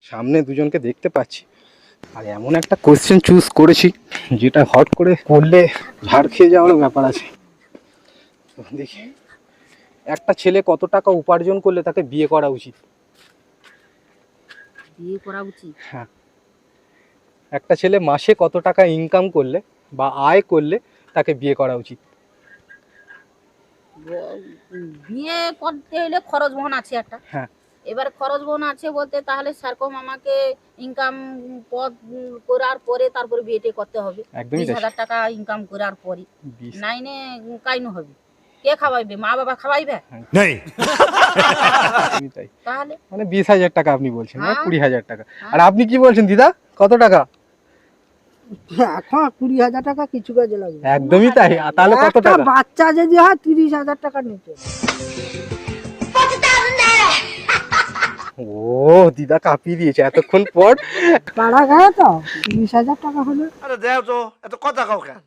সামনে দুজনকে দেখতে পাচ্ছি, আর এমন একটা কোশ্চেন চুজ করেছি যেটা হট করে করলে ঝাড় খেয়ে যাওয়ার ব্যাপার আছে। দেখি একটা ছেলে কত টাকা উপার্জন করলে তাকে বিয়ে করা উচিত? বিয়ে করা উচিত? হ্যাঁ, একটা ছেলে মাসে কত টাকা ইনকাম করলে বা আয় করলে তাকে বিয়ে করা উচিত? বিয়ে করতে হলে খরচ বহন আছে একটা। হ্যাঁ, এবার খরচ বহন আছে বলতে তাহলে সেরকম আমাকে ইনকাম পদ করার পরে তারপরে বিয়েটা করতে হবে। একদমই 20,000 টাকা ইনকাম করার পরে 20 নাইনে কাইনো হবে। কে খাওয়াইবে? মা বাবা খাওয়াইবে? নেই তাই তাহলে মানে 20,000 টাকা আপনি বলছেন না, হ্যাঁ। 20,000 টাকা। আর আপনি কি বলছেন দিদা, কত টাকা? এখন 20,000 টাকা কিছু কাজে লাগবে? একদমই তাই। তাহলে কত একটা টাকা? বাচ্চা যদি হয় 30,000 টাকা নিচে। ও দিদা কাঁপিয়ে দিয়েছে এতক্ষণ পর। পাড়া গায়ে তো 30,000 টাকা হলে আরে দেও তো এত কথা কাউ কেন?